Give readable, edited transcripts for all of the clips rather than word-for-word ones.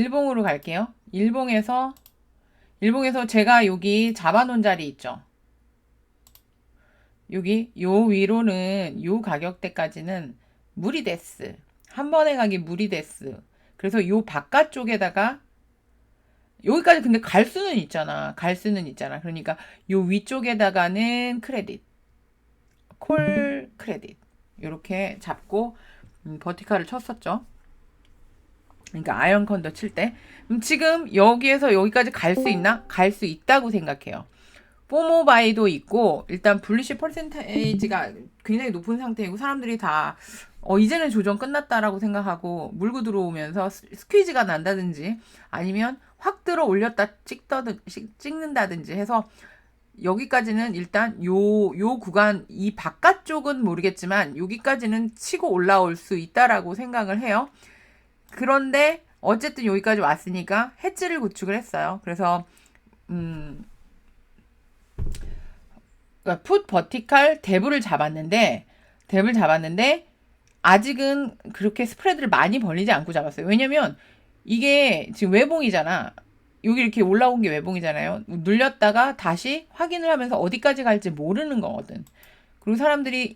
일봉으로 갈게요. 일봉에서 제가 여기 잡아놓은 자리 있죠. 여기 요 위로는 요 가격대까지는 무리데스. 한 번에 가기 무리데스. 그래서 요 바깥쪽에다가 여기까지 근데 갈 수는 있잖아. 그러니까 요 위쪽에다가는 크레딧. 콜 크레딧. 요렇게 잡고 버티칼을 쳤었죠. 그러니까 아이언 컨더 칠 때. 지금 여기에서 여기까지 갈 수 있나? 갈 수 있다고 생각해요. 포모바이도 있고 일단 불리시 퍼센테이지가 굉장히 높은 상태이고 사람들이 다 이제는 조정 끝났다라고 생각하고 물고 들어오면서 스퀴즈가 난다든지 아니면 확 들어 올렸다 찍는다든지 해서 여기까지는 일단 요 구간 이 바깥쪽은 모르겠지만 여기까지는 치고 올라올 수 있다라고 생각을 해요. 그런데 어쨌든 여기까지 왔으니까 해지를 구축을 했어요. 그래서 그러니까 풋 버티칼 뎁을 잡았는데 아직은 그렇게 스프레드를 많이 벌리지 않고 잡았어요. 왜냐면 이게 지금 외봉이잖아. 여기 이렇게 올라온 게 외봉이잖아요. 눌렸다가 다시 확인을 하면서 어디까지 갈지 모르는 거거든. 그리고 사람들이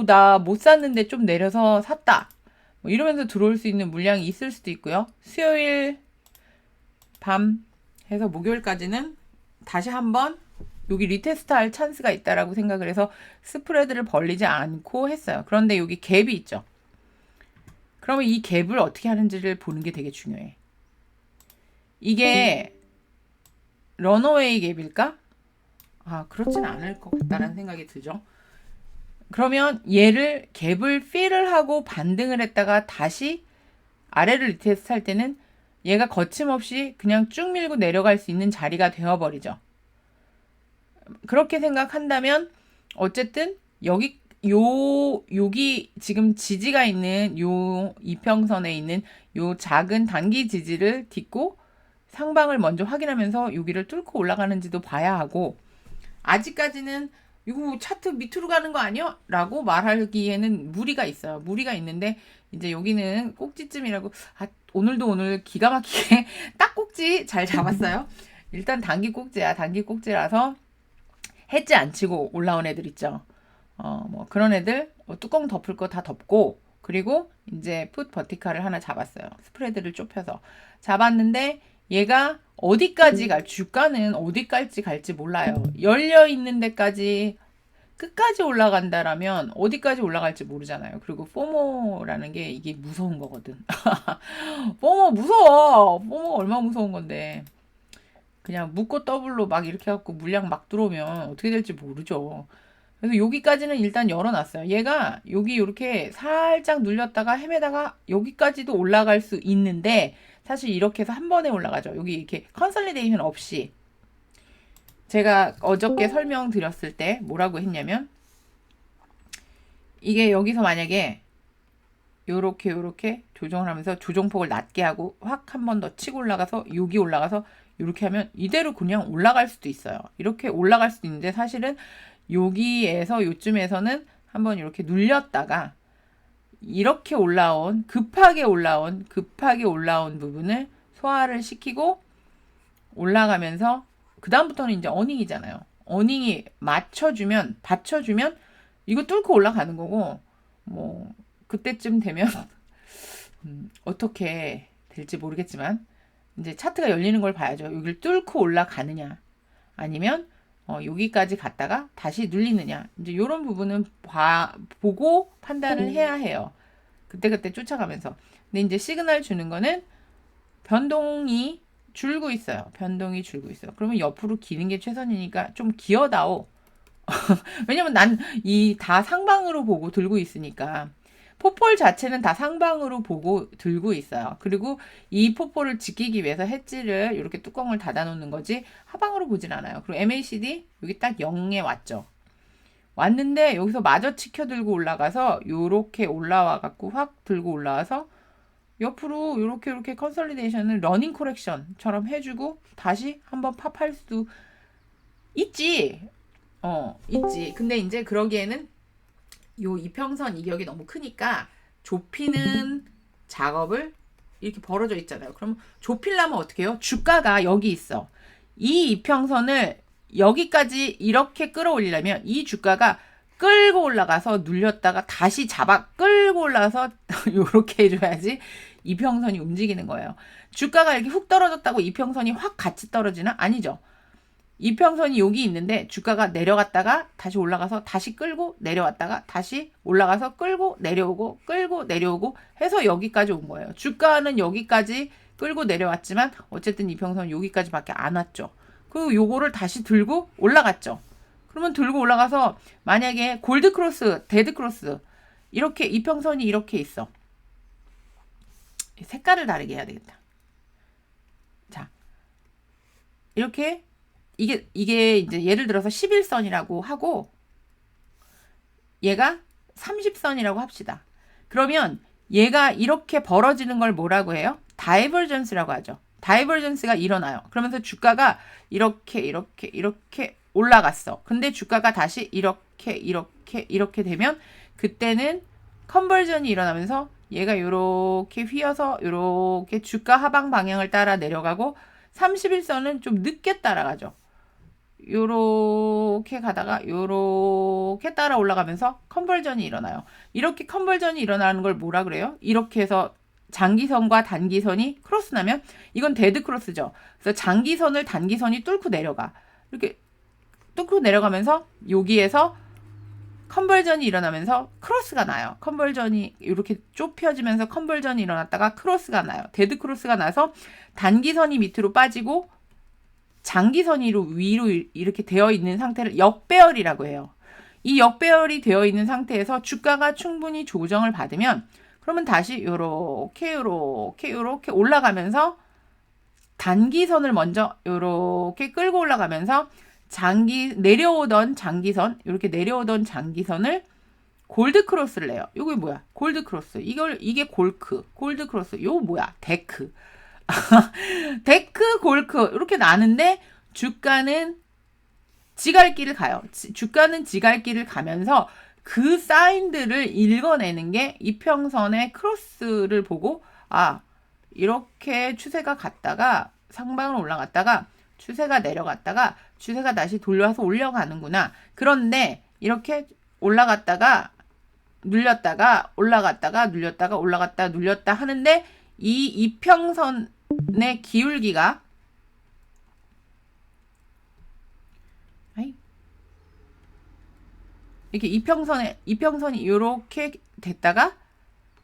나 못 샀는데 좀 내려서 샀다. 뭐 이러면서 들어올 수 있는 물량이 있을 수도 있고요. 수요일 밤 해서 목요일까지는 다시 한번 여기 리테스트 할 찬스가 있다라고 생각을 해서 스프레드를 벌리지 않고 했어요. 그런데 여기 갭이 있죠. 그러면 이 갭을 어떻게 하는지를 보는 게 되게 중요해. 이게 런어웨이 갭일까? 그렇진 않을 것 같다라는 생각이 들죠. 그러면 얘를 갭을 필을 하고 반등을 했다가 다시 아래를 리테스트 할 때는 얘가 거침없이 그냥 쭉 밀고 내려갈 수 있는 자리가 되어버리죠. 그렇게 생각한다면 어쨌든 여기 지금 지지가 있는 요 이평선에 있는 요 작은 단기 지지를 딛고 상방을 먼저 확인하면서 여기를 뚫고 올라가는지도 봐야 하고 아직까지는 이거 차트 밑으로 가는 거 아니야? 라고 말하기에는 무리가 있어요. 무리가 있는데 이제 여기는 꼭지쯤이라고 오늘 기가 막히게 딱 꼭지 잘 잡았어요. 일단 단기 꼭지야. 단기 꼭지라서 해지 안 치고 올라온 애들 있죠. 뭐 그런 애들 뚜껑 덮을 거 다 덮고 그리고 이제 풋 버티칼을 하나 잡았어요. 스프레드를 좁혀서 잡았는데 얘가 어디까지 주가는 어디까지 갈지 몰라요. 열려 있는 데까지 끝까지 올라간다라면 어디까지 올라갈지 모르잖아요. 그리고 포모라는 게 이게 무서운 거거든. 포모 무서워. 포모가 얼마나 무서운 건데. 그냥 묶고 더블로 막 이렇게 갖고 물량 막 들어오면 어떻게 될지 모르죠. 그래서 여기까지는 일단 열어놨어요. 얘가 여기 이렇게 살짝 눌렸다가 헤매다가 여기까지도 올라갈 수 있는데 사실 이렇게 해서 한 번에 올라가죠. 여기 이렇게 컨설리데이션 없이 제가 어저께 설명드렸을 때 뭐라고 했냐면 이게 여기서 만약에 요렇게 조정을 하면서 조정폭을 낮게 하고 확 한 번 더 치고 올라가서 여기 올라가서 이렇게 하면 이대로 그냥 올라갈 수도 있어요. 이렇게 올라갈 수도 있는데 사실은 여기에서 요쯤에서는 한번 이렇게 눌렸다가 이렇게 급하게 올라온 부분을 소화를 시키고 올라가면서 그 다음부터는 이제 어닝이잖아요. 어닝이 받쳐주면 이거 뚫고 올라가는 거고 뭐 그때쯤 되면 어떻게 될지 모르겠지만 이제 차트가 열리는 걸 봐야죠. 여기를 뚫고 올라가느냐 아니면 여기까지 갔다가 다시 눌리느냐 이제 이런 부분은 보고 판단을 해야 해요. 그때 쫓아가면서. 근데 이제 시그널 주는 거는 변동이 줄고 있어요. 그러면 옆으로 기는 게 최선이니까 좀 기어다오. 왜냐면 난 이 다 상방으로 보고 들고 있으니까. 포폴 자체는 다 상방으로 보고 들고 있어요. 그리고 이 포폴을 지키기 위해서 해지를 이렇게 뚜껑을 닫아 놓는 거지 하방으로 보진 않아요. 그리고 MACD 여기 딱 0에 왔는데 여기서 마저 치켜 들고 올라가서 요렇게 올라와 갖고 확 들고 올라와서 옆으로 요렇게 컨설리데이션을 러닝 코렉션처럼 해주고 다시 한번 팝할 수도 있지. 있지. 근데 이제 그러기에는 요 이평선 이격이 너무 크니까 좁히는 작업을 이렇게 벌어져 있잖아요. 그럼 좁히려면 어떻게 해요? 주가가 여기 있어. 이 이평선을 여기까지 이렇게 끌어올리려면 이 주가가 끌고 올라가서 눌렸다가 다시 잡아 끌고 올라서 요렇게 해줘야지 이평선이 움직이는 거예요. 주가가 이렇게 훅 떨어졌다고 이평선이 확 같이 떨어지나? 아니죠. 이평선이 여기 있는데 주가가 내려갔다가 다시 올라가서 다시 끌고 내려왔다가 다시 올라가서 끌고 내려오고 해서 여기까지 온 거예요. 주가는 여기까지 끌고 내려왔지만 어쨌든 이평선은 여기까지밖에 안 왔죠. 그리고 요거를 다시 들고 올라갔죠. 그러면 들고 올라가서 만약에 골드 크로스, 데드 크로스 이렇게 이평선이 이렇게 있어. 색깔을 다르게 해야 되겠다. 자, 이렇게 이게 이제 예를 들어서 11선이라고 하고 얘가 30선이라고 합시다. 그러면 얘가 이렇게 벌어지는 걸 뭐라고 해요? 다이버전스라고 하죠. 다이버전스가 일어나요. 그러면서 주가가 이렇게 올라갔어. 근데 주가가 다시 이렇게 되면 그때는 컨버전이 일어나면서 얘가 이렇게 휘어서 이렇게 주가 하방 방향을 따라 내려가고 31선은 좀 늦게 따라가죠. 요렇게 가다가 요렇게 따라 올라가면서 컨버전이 일어나요. 이렇게 컨버전이 일어나는 걸 뭐라 그래요? 이렇게 해서 장기선과 단기선이 크로스 나면 이건 데드 크로스죠. 그래서 장기선을 단기선이 뚫고 내려가. 이렇게 뚫고 내려가면서 여기에서 컨버전이 일어나면서 크로스가 나요. 컨버전이 이렇게 좁혀지면서 컨버전이 일어났다가 크로스가 나요. 데드 크로스가 나서 단기선이 밑으로 빠지고 장기선이 위로 이렇게 되어 있는 상태를 역배열이라고 해요. 이 역배열이 되어 있는 상태에서 주가가 충분히 조정을 받으면 그러면 다시 요렇게 올라가면서 단기선을 먼저 요렇게 끌고 올라가면서 내려오던 장기선, 이렇게 내려오던 장기선을 골드 크로스를 내요. 이게 뭐야? 골드 크로스. 이게 골드 크로스. 요거 뭐야? 데크. 데크, 골크 이렇게 나는데 주가는 지갈길을 가요. 주가는 지갈길을 가면서 그 사인들을 읽어내는 게 이평선의 크로스를 보고 이렇게 추세가 갔다가 상방으로 올라갔다가 추세가 내려갔다가 추세가 다시 돌려서 올려가는구나. 그런데 이렇게 올라갔다가 눌렸다가 올라갔다가 눌렸다가 올라갔다 눌렸다 하는데 이 이평선의 기울기가 이렇게 이평선이 요렇게 됐다가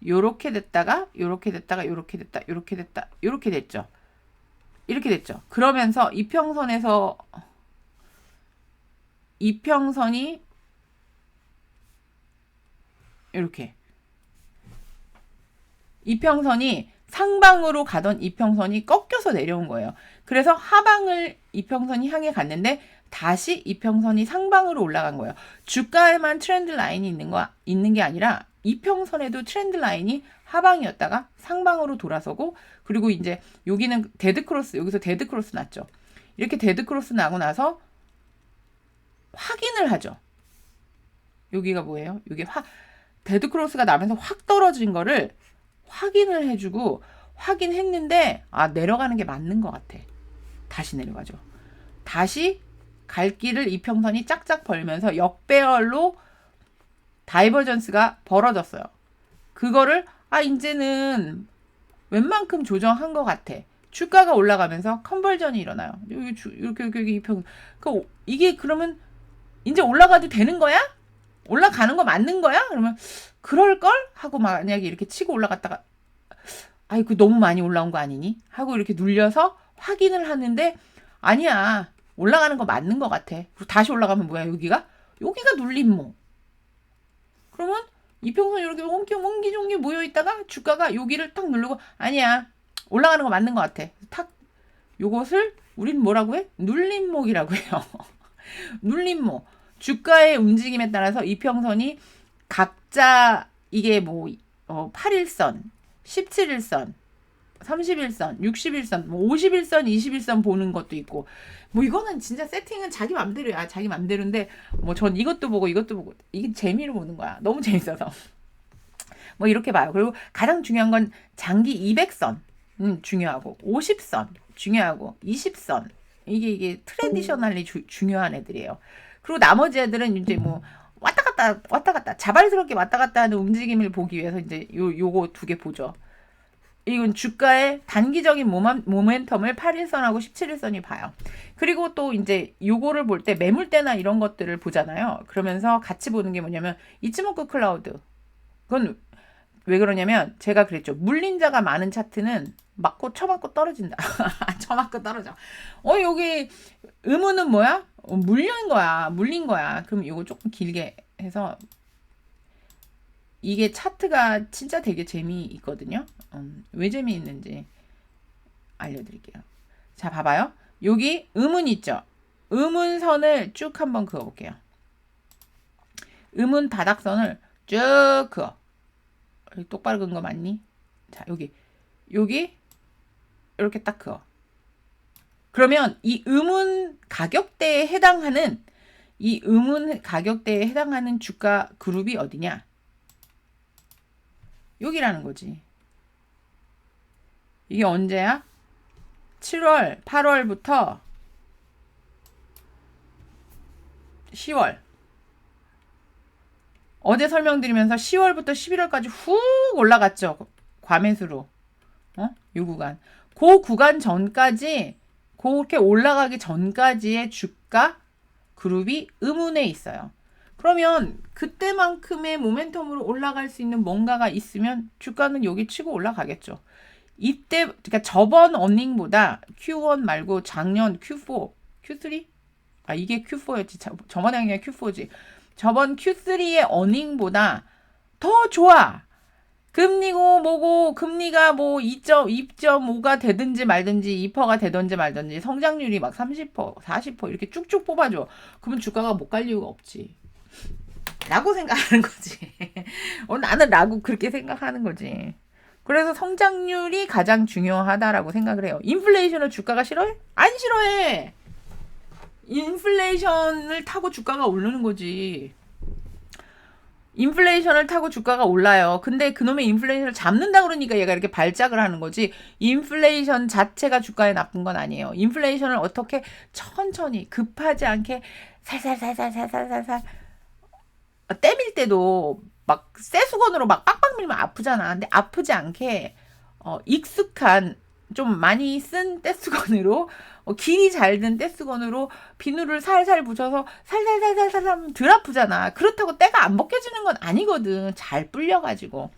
요렇게 됐다가 요렇게 됐다가 요렇게 됐다 요렇게 됐다 요렇게 됐죠. 이렇게 됐죠. 그러면서 이평선이 이렇게 이평선이 상방으로 가던 이평선이 꺾여서 내려온 거예요. 그래서 하방을 이평선이 향해 갔는데 다시 이평선이 상방으로 올라간 거예요. 주가에만 트렌드 라인이 있는 게 아니라 이평선에도 트렌드 라인이 하방이었다가 상방으로 돌아서고 그리고 이제 여기는 여기서 데드 크로스 났죠. 이렇게 데드 크로스 나고 나서 확인을 하죠. 여기가 뭐예요? 여기 데드 크로스가 나면서 확 떨어진 거를 확인을 해주고 확인했는데 내려가는 게 맞는 것 같아. 다시 내려가죠. 다시 갈 길을 이평선이 짝짝 벌면서 역배열로 다이버전스가 벌어졌어요. 그거를 이제는 웬만큼 조정한 것 같아. 주가가 올라가면서 컨버전이 일어나요. 이렇게 이평. 이게 그러면 이제 올라가도 되는 거야? 올라가는 거 맞는 거야? 그러면 그럴걸? 하고 만약에 이렇게 치고 올라갔다가 아이고 너무 많이 올라온 거 아니니? 하고 이렇게 눌려서 확인을 하는데 아니야. 올라가는 거 맞는 거 같아. 그리고 다시 올라가면 뭐야? 여기가 눌림목. 그러면 이평선 이렇게 옹기종기 모여 있다가 주가가 여기를 탁 누르고 아니야. 올라가는 거 맞는 것 같아. 탁 요것을 우린 뭐라고 해? 눌림목이라고 해요. 눌림목. 주가의 움직임에 따라서 이평선이 각자 이게 8일선, 17일선, 31선, 61선, 51선, 21선 보는 것도 있고 이거는 진짜 세팅은 자기 맘대로야. 자기 맘대로인데 전 이것도 보고 이게 재미로 보는 거야. 너무 재밌어서. 이렇게 봐요. 그리고 가장 중요한 건 장기 200선. 중요하고 50선 중요하고 20선 이게 트레디셔널리 중요한 애들이에요. 그리고 나머지 애들은 이제 뭐 왔다 갔다 자발스럽게 왔다 갔다 하는 움직임을 보기 위해서 이제 요거 두 개 보죠. 이건 주가의 단기적인 모멘텀을 8일선하고 17일선이 봐요. 그리고 또 이제 요거를 볼 때 매물대나 이런 것들을 보잖아요. 그러면서 같이 보는 게 뭐냐면 이츠모쿠 클라우드. 그건 왜 그러냐면 제가 그랬죠. 물린자가 많은 차트는 맞고 쳐맞고 떨어진다. 쳐맞고 떨어져. 여기 의무는 뭐야? 물린 거야. 물린 거야. 그럼 이거 조금 길게 해서 이게 차트가 진짜 되게 재미있거든요. 왜 재미있는지 알려드릴게요. 자, 봐봐요. 여기 의문 있죠? 의문선을 쭉 한번 그어볼게요. 의문 바닥선을 쭉 그어. 똑바로 그은 거 맞니? 자, 여기 이렇게 딱 그어. 그러면 이 의문 가격대에 해당하는 주가 그룹이 어디냐? 여기라는 거지. 이게 언제야? 7월, 8월부터 10월. 어제 설명드리면서 10월부터 11월까지 훅 올라갔죠. 과매수로. 요 구간. 그 구간 전까지, 그렇게 올라가기 전까지의 주가 그룹이 의문에 있어요. 그러면 그때만큼의 모멘텀으로 올라갈 수 있는 뭔가가 있으면 주가는 여기 치고 올라가겠죠. 이때, 그러니까 저번 어닝보다 Q1 말고 작년 Q4, Q3? 이게 Q4였지. 저번에 아니라 Q4지. 저번 Q3의 어닝보다 더 좋아. 금리고 뭐고 금리가 뭐 2.5가 되든지 말든지 2%가 되든지 말든지 성장률이 막 30%, 40% 이렇게 쭉쭉 뽑아줘. 그러면 주가가 못 갈 이유가 없지. 라고 생각하는 거지. 나는 라고 그렇게 생각하는 거지. 그래서 성장률이 가장 중요하다라고 생각을 해요. 인플레이션을 주가가 싫어해? 안 싫어해. 인플레이션을 타고 주가가 오르는 거지. 인플레이션을 타고 주가가 올라요. 근데 그놈의 인플레이션을 잡는다 그러니까 얘가 이렇게 발작을 하는 거지. 인플레이션 자체가 주가에 나쁜 건 아니에요. 인플레이션을 어떻게 천천히 급하지 않게 살살살살살살살 때밀 때도 막 쇠수건으로 막 빡빡 밀면 아프잖아. 근데 아프지 않게 익숙한 좀 많이 쓴 떼수건으로 길이 잘 든 떼수건으로 비누를 살살 붙여서 살살살살살 하면 덜 아프잖아. 그렇다고 때가 안 벗겨지는 건 아니거든. 잘 불려가지고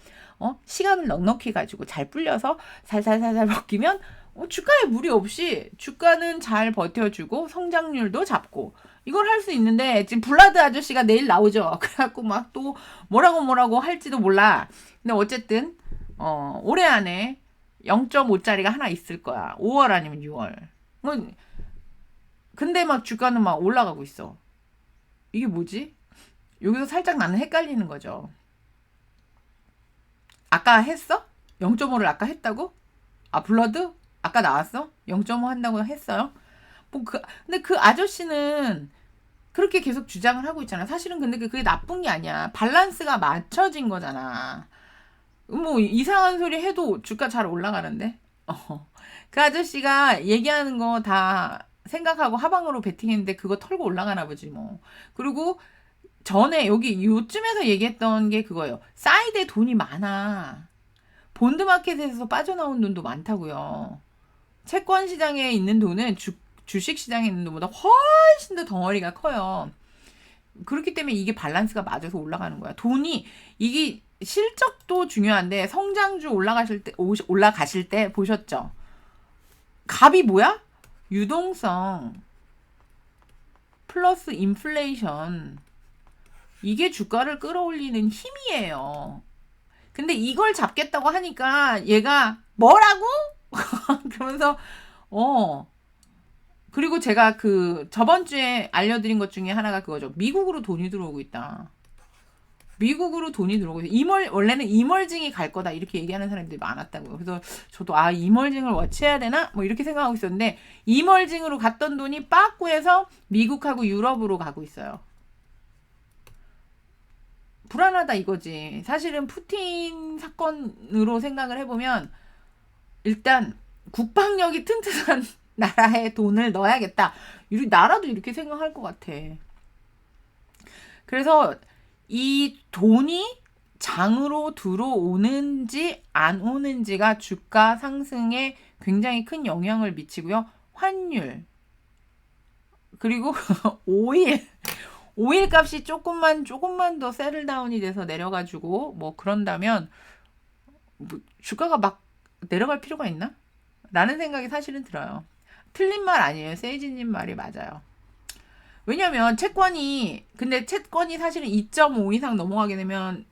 시간을 넉넉히 가지고 잘 불려서 살살살살 벗기면 주가에 무리 없이 주가는 잘 버텨주고 성장률도 잡고 이걸 할 수 있는데 지금 블라드 아저씨가 내일 나오죠. 그래갖고 막 또 뭐라고 할지도 몰라. 근데 어쨌든 올해 안에 0.5짜리가 하나 있을 거야. 5월 아니면 6월. 근데 막 주가는 막 올라가고 있어. 이게 뭐지? 여기서 살짝 나는 헷갈리는 거죠. 아까 했어? 0.5를 아까 했다고? 블러드? 아까 나왔어? 0.5 한다고 했어요? 근데 그 아저씨는 그렇게 계속 주장을 하고 있잖아. 사실은 근데 그게 나쁜 게 아니야. 밸런스가 맞춰진 거잖아. 뭐 이상한 소리 해도 주가 잘 올라가는데. 그 아저씨가 얘기하는 거 다 생각하고 하방으로 베팅했는데 그거 털고 올라가나 보지 뭐. 그리고 전에 여기 요쯤에서 얘기했던 게 그거예요. 사이드에 돈이 많아. 본드마켓에서 빠져나온 돈도 많다고요. 채권 시장에 있는 돈은 주식 시장에 있는 돈보다 훨씬 더 덩어리가 커요. 그렇기 때문에 이게 밸런스가 맞아서 올라가는 거야. 이게 실적도 중요한데 성장주 올라가실 때 보셨죠? 값이 뭐야? 유동성 플러스 인플레이션. 이게 주가를 끌어올리는 힘이에요. 근데 이걸 잡겠다고 하니까 얘가 뭐라고? 그러면서 그리고 제가 저번 주에 알려드린 것 중에 하나가 그거죠. 미국으로 돈이 들어오고 있다. 미국으로 돈이 들어오고 있어요. 원래는 이멀징이 갈 거다 이렇게 얘기하는 사람들이 많았다고요. 그래서 저도 이멀징을 워치해야 되나? 뭐 이렇게 생각하고 있었는데 이멀징으로 갔던 돈이 빠꾸해서 미국하고 유럽으로 가고 있어요. 불안하다 이거지. 사실은 푸틴 사건으로 생각을 해보면 일단 국방력이 튼튼한 나라에 돈을 넣어야겠다. 나라도 이렇게 생각할 것 같아. 그래서 이 돈이 장으로 들어오는지 안 오는지가 주가 상승에 굉장히 큰 영향을 미치고요. 환율, 그리고 오일 값이 조금만 더 세틀다운이 돼서 내려가지고 뭐 그런다면 뭐 주가가 막 내려갈 필요가 있나? 라는 생각이 사실은 들어요. 틀린 말 아니에요. 세이지님 말이 맞아요. 왜냐면 근데 채권이 사실은 2.5 이상 넘어가게 되면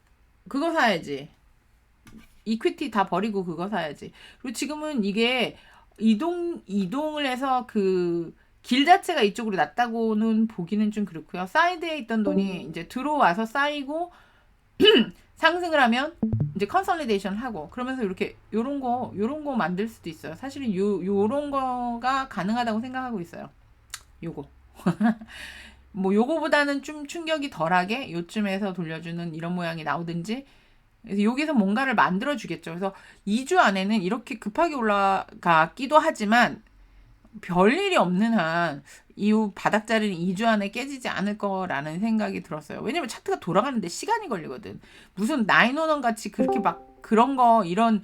그거 사야지. 이퀴티 다 버리고 그거 사야지. 그리고 지금은 이게 이동을 해서 그 길 자체가 이쪽으로 났다고는 보기는 좀 그렇고요. 사이드에 있던 돈이 이제 들어와서 쌓이고 상승을 하면 이제 컨설리데이션 하고 그러면서 이렇게 요런 거 만들 수도 있어요. 사실은 요런 거가 가능하다고 생각하고 있어요. 요거. 뭐 요거보다는 좀 충격이 덜하게 요쯤에서 돌려주는 이런 모양이 나오든지 그래서 여기서 뭔가를 만들어 주겠죠. 그래서 2주 안에는 이렇게 급하게 올라가기도 하지만 별일이 없는 한 이후 바닥자리는 2주 안에 깨지지 않을 거라는 생각이 들었어요. 왜냐면 차트가 돌아가는데 시간이 걸리거든. 무슨 나인원원 같이 그렇게 막 그런 거 이런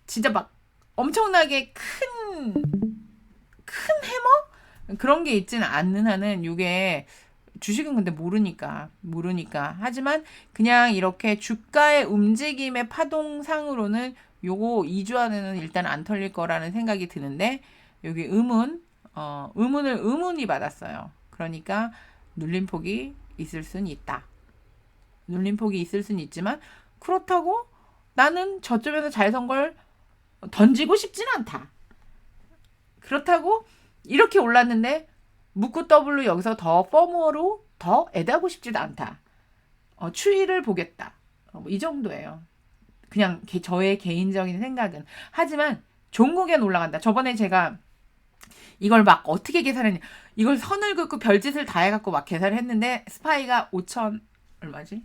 진짜 막 엄청나게 큰 해머? 그런 게 있지는 않는 한은 이게 주식은 근데 모르니까. 하지만 그냥 이렇게 주가의 움직임의 파동상으로는 요거 2주 안에는 일단 안 털릴 거라는 생각이 드는데 여기 의문이 받았어요. 그러니까 눌림폭이 있을 수는 있다. 눌림폭이 있을 수는 있지만 그렇다고 나는 저점에서 잘 선 걸 던지고 싶진 않다. 그렇다고 이렇게 올랐는데 묶고 W 여기서 더 펌으로 더 애다고 싶지도 않다. 추이를 보겠다. 이 정도예요. 그냥 저의 개인적인 생각은. 하지만 종국엔 올라간다. 저번에 제가 이걸 막 어떻게 계산했냐. 이걸 선을 긋고 별짓을 다 해갖고 막 계산을 했는데 스파이가 5천 얼마지?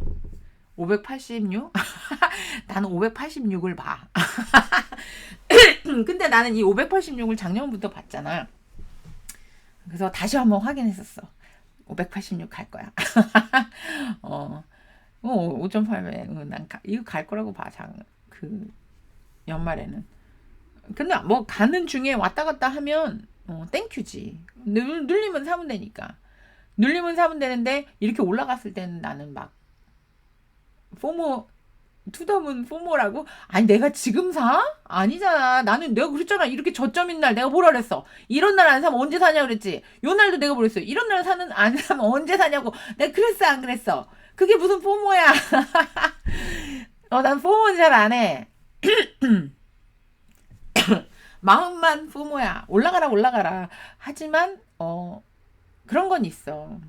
586? 나는 586을 봐. 근데 나는 이 586을 작년부터 봤잖아. 그래서 다시 한번 확인했었어. 586 갈 거야. 5.8배. 이거 갈 거라고 봐. 연말에는. 근데 뭐 가는 중에 왔다 갔다 하면 땡큐지. 눌리면 사면 되니까. 눌리면 사면 되는데 이렇게 올라갔을 때는 나는 막 포모 투더문 포모라고? 아니 내가 지금 사? 아니잖아. 나는 내가 그랬잖아. 이렇게 저점인 날 내가 뭐라 그랬어. 이런 날 안 사면 언제 사냐 그랬지. 요 날도 내가 그랬어. 이런 날 안 사면 언제 사냐고. 내가 그랬어 안 그랬어. 그게 무슨 포모야. 난 포모는 잘 안 해. 마음만 포모야. 올라가라. 하지만 그런 건 있어.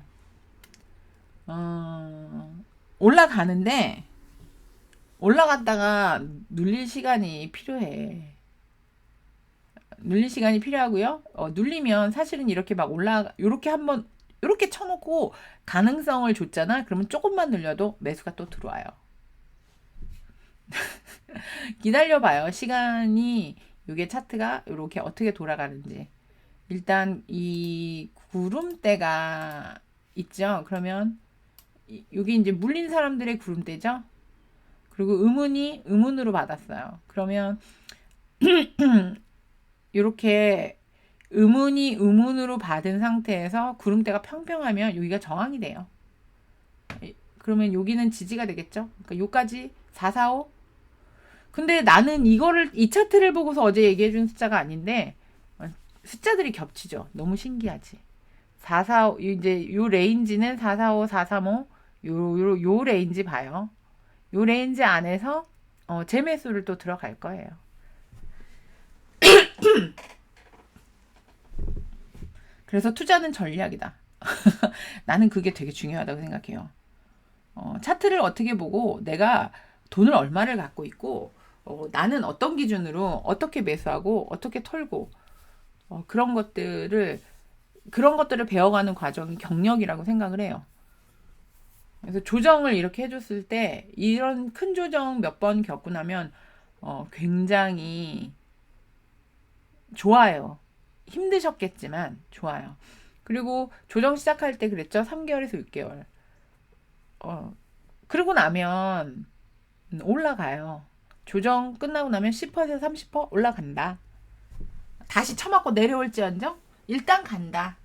올라가는데 올라갔다가 눌릴 시간이 필요해. 눌릴 시간이 필요하고요. 눌리면 사실은 이렇게 막 요렇게 한번 요렇게 쳐놓고 가능성을 줬잖아. 그러면 조금만 눌려도 매수가 또 들어와요. 기다려봐요. 시간이 요게 차트가 요렇게 어떻게 돌아가는지. 일단 이 구름대가 있죠. 그러면 여기 이제 물린 사람들의 구름대죠. 그리고 의문으로 받았어요. 그러면 이렇게 의문으로 받은 상태에서 구름대가 평평하면 여기가 저항이 돼요. 그러면 여기는 지지가 되겠죠. 그러니까 요까지 445. 근데 나는 이 차트를 보고서 어제 얘기해준 숫자가 아닌데 숫자들이 겹치죠. 너무 신기하지. 445 이제 요 레인지는 445, 435 요 레인지 봐요. 요 레인지 안에서 재매수를 또 들어갈 거예요. 그래서 투자는 전략이다. 나는 그게 되게 중요하다고 생각해요. 차트를 어떻게 보고 내가 돈을 얼마를 갖고 있고 나는 어떤 기준으로 어떻게 매수하고 어떻게 털고 그런 것들을 배워가는 과정이 경력이라고 생각을 해요. 그래서 조정을 이렇게 해줬을 때 이런 큰 조정 몇 번 겪고 나면 굉장히 좋아요. 힘드셨겠지만 좋아요. 그리고 조정 시작할 때 그랬죠? 3개월에서 6개월. 그러고 나면 올라가요. 조정 끝나고 나면 10%에서 30% 올라간다. 다시 쳐맞고 내려올지언정 일단 간다.